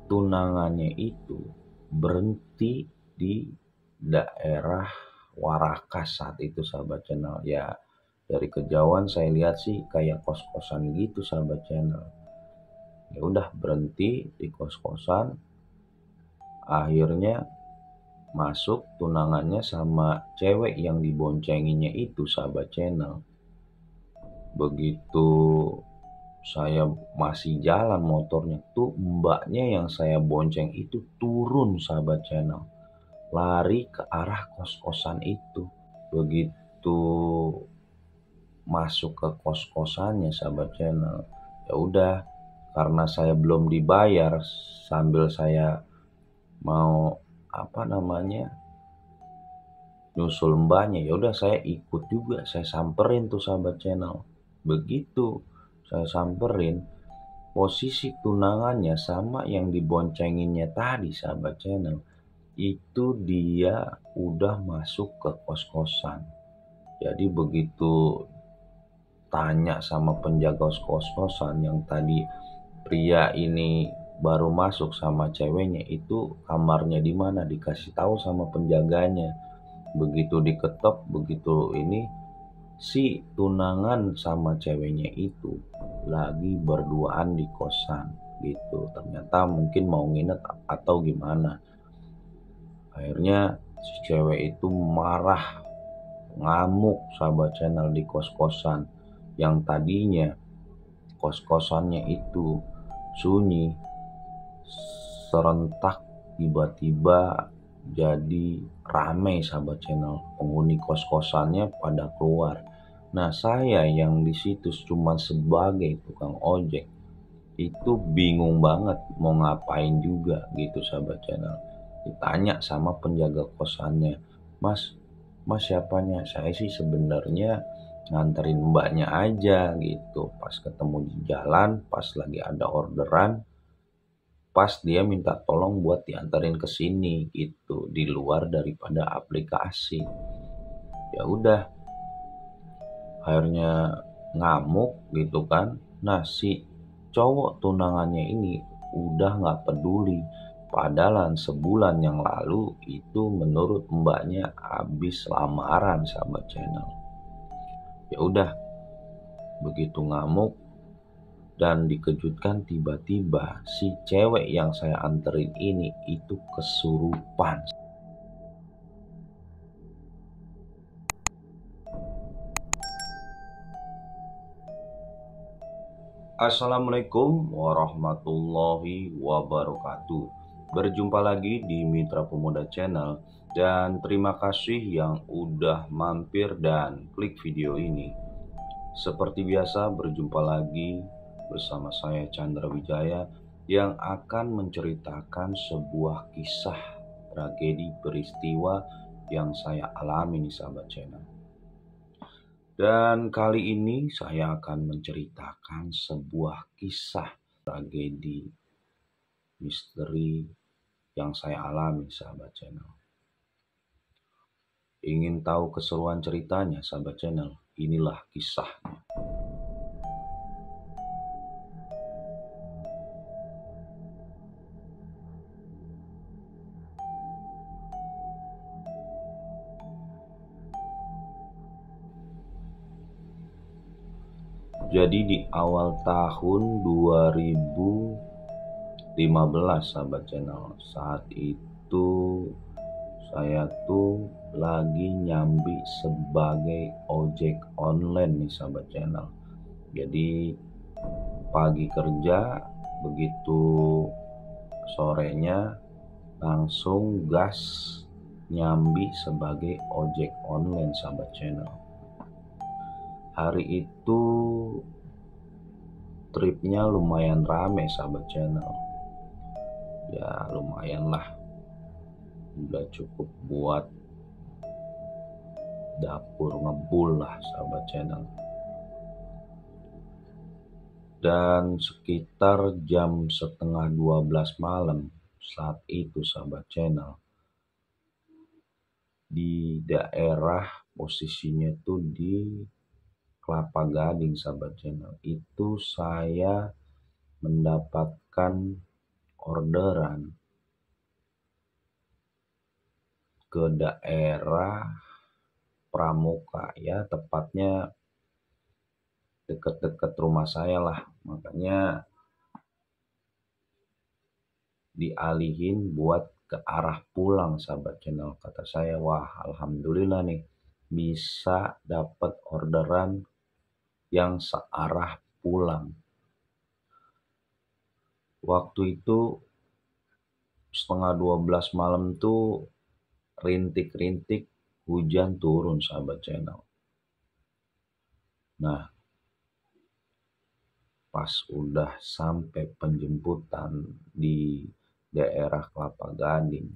tunangannya itu berhenti di daerah Warakas saat itu sahabat channel. Ya dari kejauhan saya lihat sih kayak kos-kosan gitu sahabat channel. Ya udah berhenti di kos-kosan, akhirnya masuk tunangannya sama cewek yang diboncenginya itu sahabat channel. Begitu saya masih jalan motornya tuh mbaknya yang saya bonceng itu turun sahabat channel, lari ke arah kos-kosan itu. Begitu masuk ke kos-kosannya sahabat channel, ya udah karena saya belum dibayar, sambil saya mau nyusul mbaknya, ya udah saya ikut juga, saya samperin tuh sahabat channel. Begitu saya samperin, posisi tunangannya sama yang diboncenginnya tadi sahabat channel, itu dia udah masuk ke kos-kosan. Jadi begitu tanya sama penjaga kos-kosan yang tadi pria ini baru masuk sama ceweknya itu kamarnya di mana, dikasih tahu sama penjaganya. Begitu diketok, begitu ini si tunangan sama ceweknya itu lagi berduaan di kosan gitu. Ternyata mungkin mau nginep atau gimana. Akhirnya si cewek itu marah, ngamuk sahabat channel di kos-kosan. Yang tadinya kos-kosannya itu sunyi, serentak tiba-tiba jadi rame sahabat channel. Penghuni kos-kosannya pada keluar. Nah, saya yang di situ cuma sebagai tukang ojek itu bingung banget mau ngapain juga gitu sahabat channel. Ditanya sama penjaga kosannya, "Mas, Mas siapanya?" Saya sih sebenarnya nganterin mbaknya aja gitu. Pas ketemu di jalan, pas lagi ada orderan, pas dia minta tolong buat diantarin ke sini gitu, di luar daripada aplikasi. Ya udah, akhirnya ngamuk gitu kan. Nah, si cowok tunangannya ini udah nggak peduli. Padahal sebulan yang lalu itu menurut mbaknya habis lamaran sahabat channel. Ya udah, begitu ngamuk dan dikejutkan tiba-tiba si cewek yang saya anterin ini itu kesurupan. Assalamualaikum warahmatullahi wabarakatuh. Berjumpa lagi di Mitra Pemuda Channel, dan terima kasih yang udah mampir dan klik video ini. Seperti biasa, berjumpa lagi bersama saya Chandra Wijaya yang akan menceritakan sebuah kisah tragedi peristiwa yang saya alami nih sahabat channel. Dan kali ini saya akan menceritakan sebuah kisah tragedi misteri yang saya alami sahabat channel. Ingin tahu keseruan ceritanya sahabat channel? Inilah kisahnya. Jadi di awal tahun 2015 sahabat channel, saat itu saya tuh lagi nyambi sebagai ojek online nih sahabat channel. Jadi pagi kerja, begitu sorenya langsung gas nyambi sebagai ojek online sahabat channel. Hari itu tripnya lumayan rame sahabat channel. Ya lumayan lah, udah cukup buat dapur ngebul lah sahabat channel. Dan sekitar jam setengah 12 malam saat itu sahabat channel, di daerah posisinya tuh di Kelapa Gading sahabat channel, itu saya mendapatkan orderan ke daerah Pramuka, ya tepatnya deket-deket rumah saya lah. Makanya dialihin buat ke arah pulang sahabat channel. Kata saya, wah alhamdulillah nih bisa dapat orderan yang searah pulang. Waktu itu setengah 12 malam tuh rintik-rintik hujan turun sahabat channel. Nah, pas udah sampai penjemputan di daerah Kelapa Gading,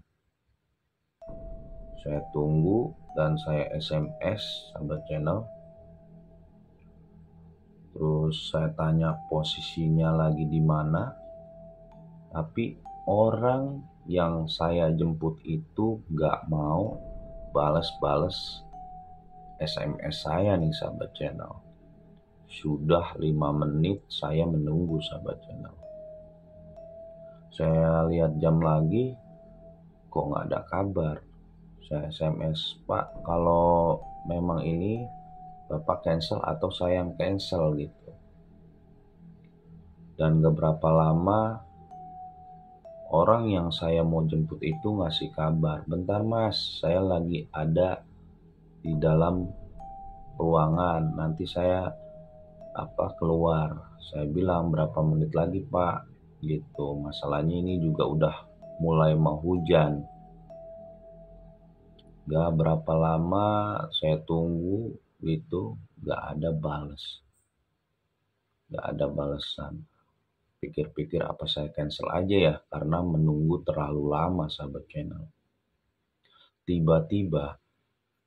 saya tunggu dan saya SMS sahabat channel. Terus saya tanya posisinya lagi di mana. Tapi orang yang saya jemput itu gak mau bales-bales SMS saya nih sahabat channel. Sudah 5 menit saya menunggu sahabat channel. Saya lihat jam lagi, kok gak ada kabar. Saya SMS, Pak, kalau memang ini Bapak cancel atau saya yang cancel gitu. Dan gak berapa lama orang yang saya mau jemput itu ngasih kabar, bentar mas, saya lagi ada di dalam ruangan, nanti saya keluar. Saya bilang berapa menit lagi pak, gitu. Masalahnya ini juga udah mulai mau hujan. Gak berapa lama saya tunggu gitu, gak ada bales, gak ada balesan. Pikir-pikir apa saya cancel aja ya, karena menunggu terlalu lama sahabat channel. Tiba-tiba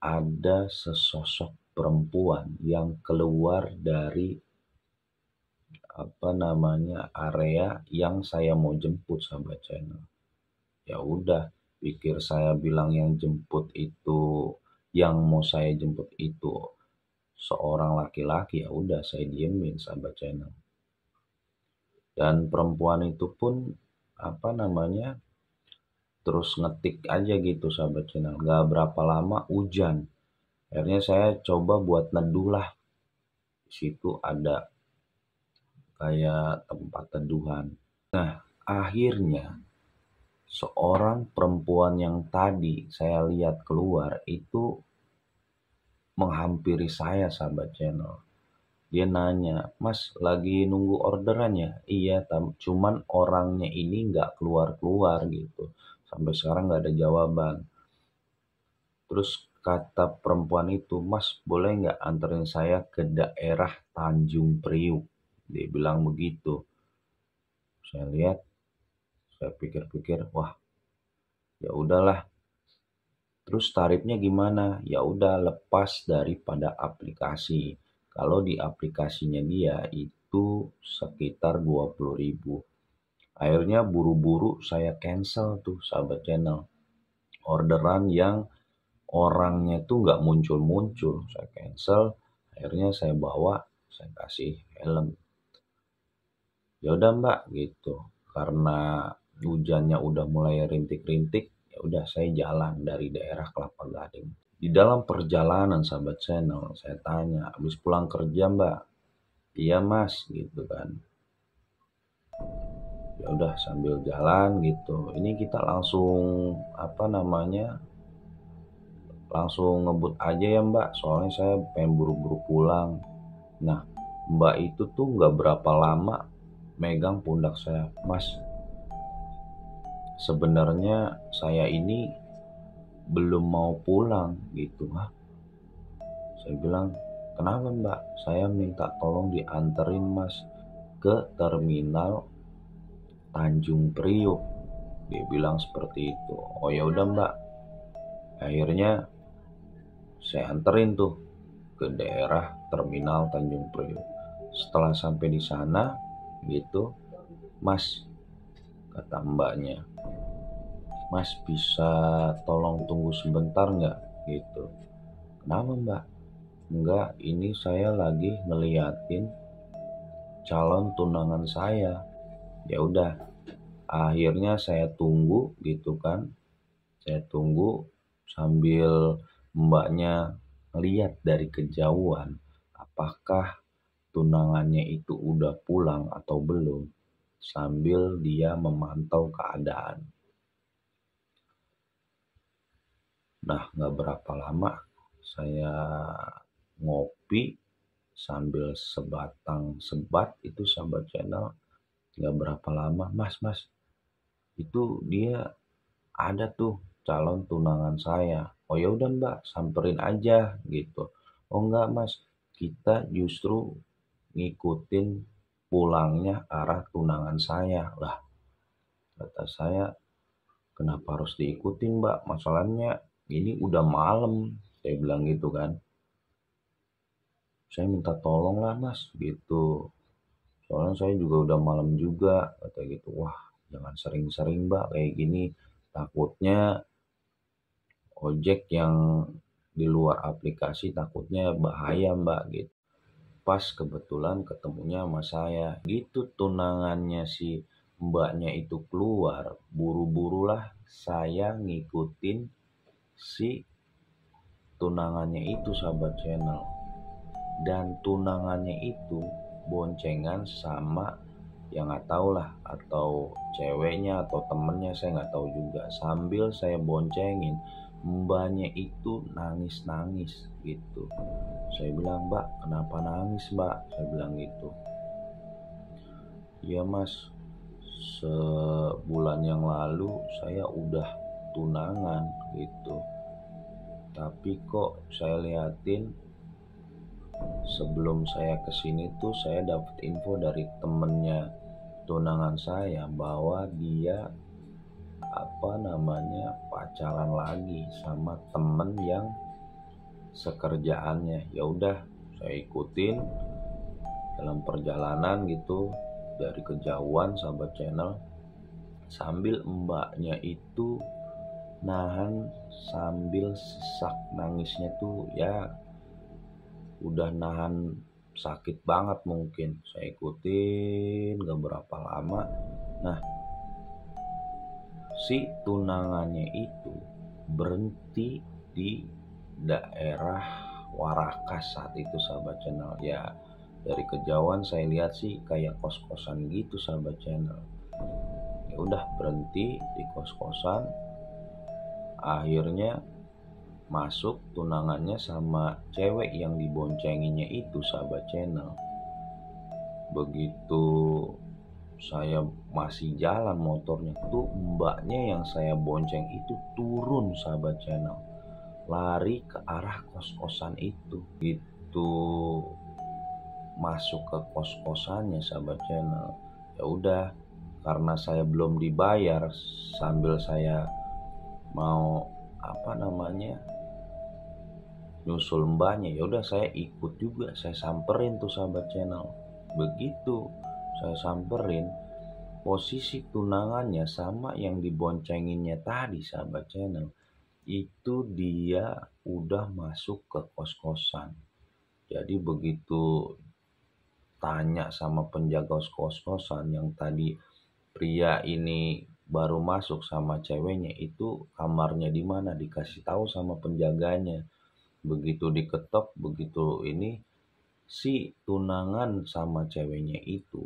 ada sesosok perempuan yang keluar dari area yang saya mau jemput sahabat channel. Ya udah, pikir saya bilang yang mau saya jemput itu seorang laki-laki, ya udah saya diemin sahabat channel. Dan perempuan itu pun terus ngetik aja gitu sahabat channel. Gak berapa lama hujan. Akhirnya saya coba buat neduh lah. Di situ ada kayak tempat teduhan. Nah, akhirnya seorang perempuan yang tadi saya lihat keluar itu menghampiri saya sahabat channel. Dia nanya, mas lagi nunggu orderan ya? Iya, cuman orangnya ini nggak keluar-keluar gitu. Sampai sekarang nggak ada jawaban. Terus kata perempuan itu, mas boleh nggak anterin saya ke daerah Tanjung Priuk? Dia bilang begitu. Saya lihat, saya pikir-pikir, wah ya udahlah. Terus tarifnya gimana? Ya udah, lepas daripada aplikasi. Kalau di aplikasinya dia itu sekitar 20.000. Akhirnya buru-buru saya cancel tuh sahabat channel. Orderan yang orangnya tuh nggak muncul-muncul, saya cancel. Akhirnya saya bawa, saya kasih helm. Ya udah mbak gitu, karena hujannya udah mulai rintik-rintik, ya udah saya jalan dari daerah Kelapa Gading. Di dalam perjalanan sahabat channel, saya tanya, habis pulang kerja mbak? Iya mas, gitu kan. Ya udah sambil jalan gitu, ini kita langsung langsung ngebut aja ya mbak, soalnya saya pengen buru-buru pulang. Nah, mbak itu tuh nggak berapa lama megang pundak saya, mas sebenarnya saya ini belum mau pulang gitu. Saya bilang, kenapa mbak? Saya minta tolong dianterin mas ke terminal Tanjung Priuk. Dia bilang seperti itu. Oh ya udah mbak. Akhirnya saya anterin tuh ke daerah terminal Tanjung Priuk. Setelah sampai di sana gitu, mas, kata mbaknya, mas bisa tolong tunggu sebentar nggak gitu. Kenapa mbak? Enggak, ini saya lagi ngeliatin calon tunangan saya. Ya udah, Akhirnya saya tunggu gitu kan, saya tunggu sambil Mbaknya lihat dari kejauhan apakah tunangannya itu udah pulang atau belum, sambil dia memantau keadaan. Nah, nggak berapa lama saya ngopi sambil sebatang sebat itu sahabat channel. Nggak berapa lama, "Mas, Mas, itu dia ada tuh calon tunangan saya." "Oh ya udah Mbak, samperin aja," gitu. "Oh enggak Mas, kita justru ngikutin pulangnya arah tunangan saya." Lah, kata saya, "Kenapa harus diikutin Mbak? Masalahnya ini udah malam," saya bilang gitu kan. "Saya minta tolong lah Mas," gitu. "Soalnya saya juga udah malam juga," kata gitu. "Wah, jangan sering-sering Mbak kayak gini. Takutnya ojek yang di luar aplikasi takutnya bahaya Mbak," gitu. Pas kebetulan ketemunya sama saya. Gitu tunangannya si Mbaknya itu keluar, buru-burulah saya ngikutin si tunangannya itu sahabat channel. Dan tunangannya itu boncengan sama yang nggak tahu lah, atau ceweknya atau temennya saya nggak tahu juga. Sambil saya boncengin, mbaknya itu nangis-nangis gitu. Saya bilang, "Mbak, kenapa nangis Mbak?" Saya bilang gitu. "Iya Mas, sebulan yang lalu saya udah tunangan gitu. Tapi kok saya liatin sebelum saya kesini tuh saya dapat info dari temennya tunangan saya bahwa dia pacaran lagi sama temen yang sekerjaannya." Ya udah, saya ikutin dalam perjalanan gitu dari kejauhan sahabat channel, sambil mbaknya itu nahan sambil sesak nangisnya tuh ya udah nahan sakit banget mungkin. Saya ikutin gak berapa lama. Nah, si tunangannya itu berhenti di daerah Warakas saat itu sahabat channel. Ya, dari kejauhan saya lihat sih kayak kos-kosan gitu sahabat channel. Ya udah berhenti di kos-kosan. Akhirnya masuk tunangannya sama cewek yang diboncenginya itu sahabat channel. Begitu saya masih jalan motornya tuh mbaknya yang saya bonceng itu turun sahabat channel, lari ke arah kos-kosan itu gitu. Masuk ke kos-kosannya sahabat channel, ya udah, karena saya belum dibayar, sambil saya mau nyusul mbaknya, ya udah saya ikut juga, saya samperin tuh sahabat channel. Begitu saya samperin, posisi tunangannya sama yang diboncenginnya tadi sahabat channel, itu dia udah masuk ke kos-kosan. Jadi begitu tanya sama penjaga kos-kosan yang tadi pria ini baru masuk sama ceweknya, itu kamarnya di mana, dikasih tahu sama penjaganya. Begitu diketok, begitu ini si tunangan sama ceweknya itu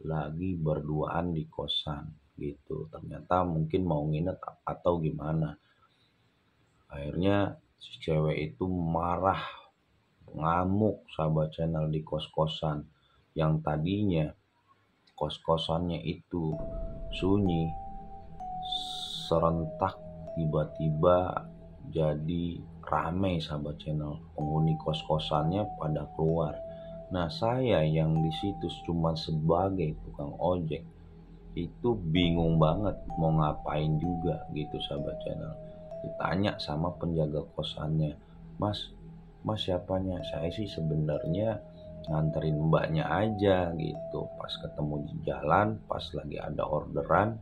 lagi berduaan di kosan gitu. Ternyata mungkin mau nginep atau gimana. Akhirnya si cewek itu marah, ngamuk sahabat channel di kos-kosan. Yang tadinya kos-kosannya itu sunyi, serentak tiba-tiba jadi ramai sahabat channel. Penghuni kos-kosannya pada keluar. Nah, saya yang di situ cuma sebagai tukang ojek itu bingung banget mau ngapain juga gitu sahabat channel. Ditanya sama penjaga kosannya, "Mas, Mas siapanya?" "Saya sih sebenarnya nganterin mbaknya aja gitu. Pas ketemu di jalan, pas lagi ada orderan,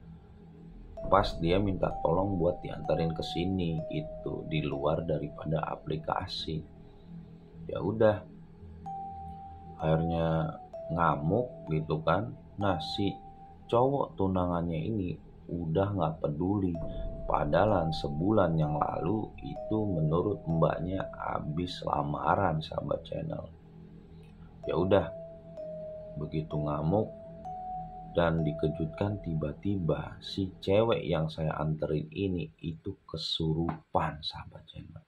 pas dia minta tolong buat diantarin ke sini gitu, di luar daripada aplikasi." Ya udah, akhirnya ngamuk gitu kan. Nah, si cowok tunangannya ini udah nggak peduli. Padahal sebulan yang lalu itu menurut mbaknya habis lamaran sahabat channel. Ya udah, begitu ngamuk dan dikejutkan tiba-tiba si cewek yang saya anterin ini itu kesurupan sahabat channel.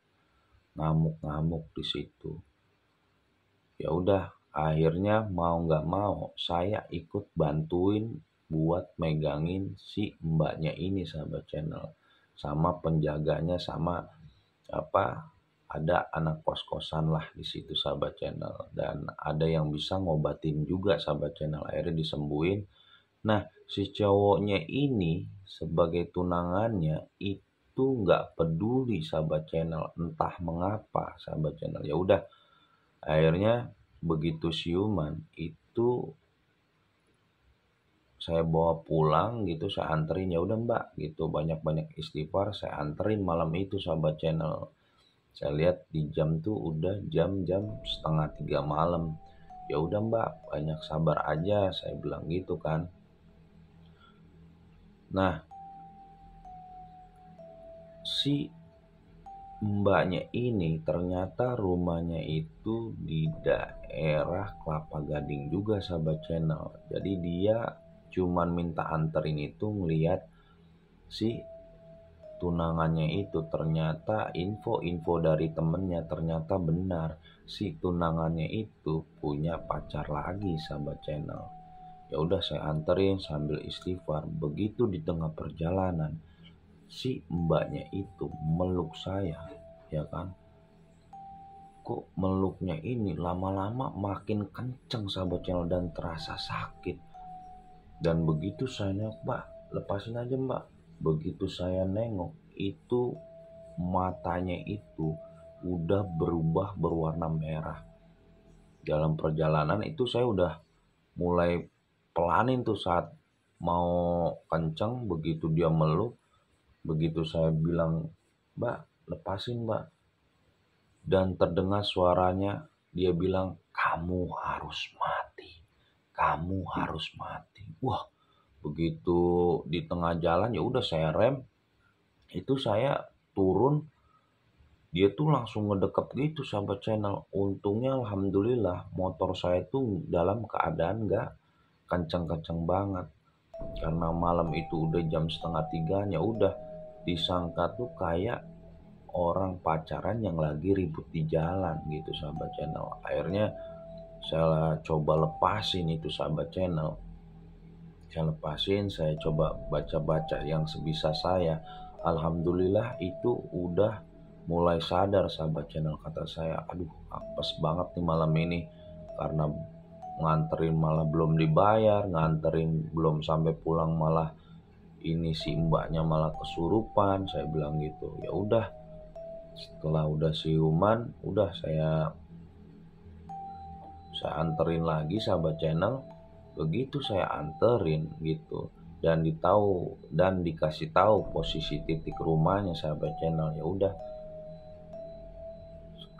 Ngamuk-ngamuk di situ. Ya udah, akhirnya mau nggak mau saya ikut bantuin buat megangin si mbaknya ini sahabat channel, sama penjaganya, sama apa, ada anak kos-kosan lah di situ sahabat channel, dan ada yang bisa ngobatin juga sahabat channel, akhirnya disembuhin. Nah, si cowoknya ini sebagai tunangannya itu nggak peduli sahabat channel, entah mengapa sahabat channel. Ya udah, akhirnya begitu siuman itu saya bawa pulang gitu, saya anterin, ya udah mbak gitu, banyak-banyak istighfar, saya anterin malam itu sahabat channel. Saya lihat di jam tuh udah jam-jam 2:30 malam. Ya udah mbak, banyak sabar aja, saya bilang gitu kan. Nah, si mbaknya ini ternyata rumahnya itu di daerah Kelapa Gading juga sahabat channel. Jadi dia cuman minta anterin itu ngeliat si tunangannya itu, ternyata info-info dari temennya ternyata benar. Si tunangannya itu punya pacar lagi sahabat channel. Ya udah, saya anterin sambil istighfar. Begitu di tengah perjalanan si mbaknya itu meluk saya, ya kan. Kok meluknya ini lama-lama makin kenceng sahabat channel dan terasa sakit. Dan begitu saya nengok, mbak lepasin aja mbak. Begitu saya nengok itu matanya itu udah berubah berwarna merah. Dalam perjalanan itu saya udah mulai pelanin tuh saat mau kenceng, begitu dia meluk, begitu saya bilang mbak lepasin mbak, dan terdengar suaranya dia bilang kamu harus mati, kamu harus mati. Wah, begitu di tengah jalan ya udah saya rem, itu saya turun, dia tuh langsung ngedeket gitu sahabat channel. Untungnya alhamdulillah motor saya tuh dalam keadaan nggak kenceng-kenceng banget, karena malam itu udah jam 2:30, ya udah disangka tuh kayak orang pacaran yang lagi ribut di jalan gitu sahabat channel. Akhirnya saya coba lepasin itu sahabat channel. Saya lepasin, saya coba baca-baca yang sebisa saya. Alhamdulillah itu udah mulai sadar sahabat channel. Kata saya, aduh apes banget nih malam ini, karena nganterin malah belum dibayar, nganterin belum sampai pulang malah ini si mbaknya malah kesurupan, saya bilang gitu. Ya udah, setelah udah siuman, udah saya anterin lagi sahabat channel. Begitu saya anterin gitu dan dikasih tahu posisi titik rumahnya sahabat channel, ya udah,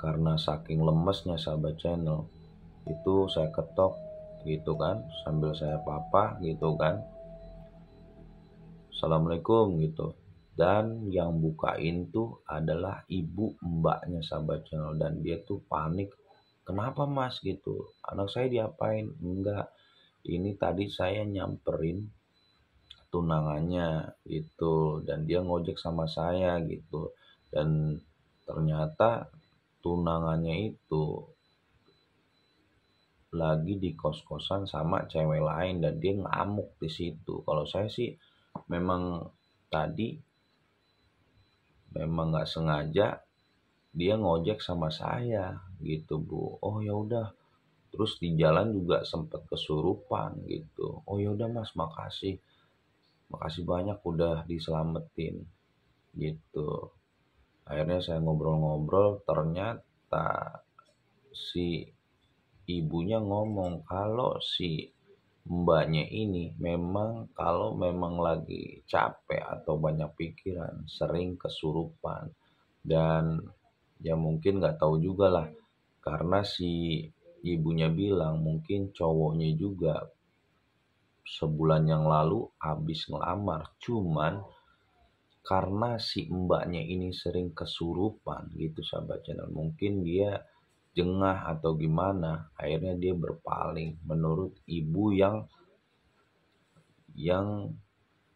karena saking lemesnya sahabat channel itu saya ketok gitu kan, sambil saya papa gitu kan, assalamualaikum gitu. Dan yang bukain tuh adalah ibu mbaknya sahabat channel, dan dia tuh panik, kenapa mas gitu, anak saya diapain? Enggak, ini tadi saya nyamperin tunangannya gitu, dan dia ngojek sama saya gitu, dan ternyata tunangannya itu lagi di kos-kosan sama cewek lain dan dia ngamuk di situ. Kalau saya sih memang tadi memang nggak sengaja dia ngojek sama saya gitu bu. Oh ya udah, terus di jalan juga sempet kesurupan gitu. Oh ya udah mas, makasih banyak udah diselamatin gitu. Akhirnya saya ngobrol-ngobrol, ternyata si ibunya ngomong kalau si mbaknya ini memang kalau memang lagi capek atau banyak pikiran sering kesurupan. Dan ya mungkin nggak tahu juga lah, karena si ibunya bilang mungkin cowoknya juga sebulan yang lalu habis ngelamar, cuman karena si mbaknya ini sering kesurupan gitu sahabat channel, mungkin dia jengah atau gimana, akhirnya dia berpaling menurut ibu yang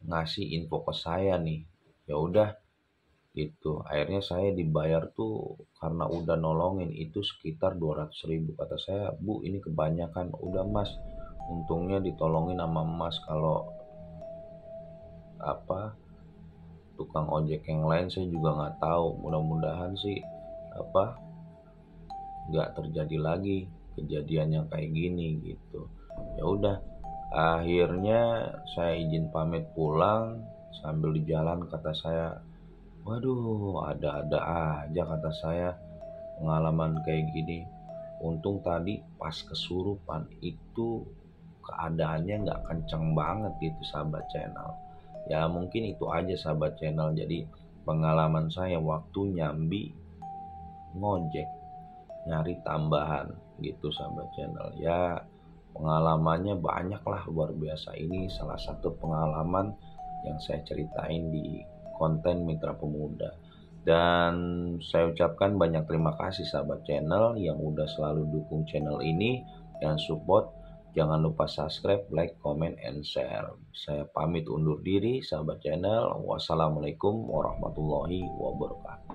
ngasih info ke saya nih. Ya udah gitu. Akhirnya saya dibayar tuh karena udah nolongin itu sekitar 200.000. Kata saya, "Bu, ini kebanyakan." "Udah, Mas. Untungnya ditolongin sama Mas. Kalau apa tukang ojek yang lain saya juga nggak tahu. Mudah-mudahan sih apa nggak terjadi lagi kejadian yang kayak gini gitu." Ya udah, akhirnya saya izin pamit pulang. Sambil di jalan kata saya, "Waduh, ada-ada aja," kata saya, "pengalaman kayak gini. Untung tadi pas kesurupan itu keadaannya nggak kenceng banget gitu sahabat channel." Ya mungkin itu aja sahabat channel. Jadi pengalaman saya waktu nyambi ngojek nyari tambahan gitu sahabat channel. Ya pengalamannya banyak lah, luar biasa. Ini salah satu pengalaman yang saya ceritain di konten Mitra Pemuda. Dan saya ucapkan banyak terima kasih sahabat channel yang udah selalu dukung channel ini dan support. Jangan lupa subscribe, like, comment, and share. Saya pamit undur diri sahabat channel. Wassalamualaikum warahmatullahi wabarakatuh.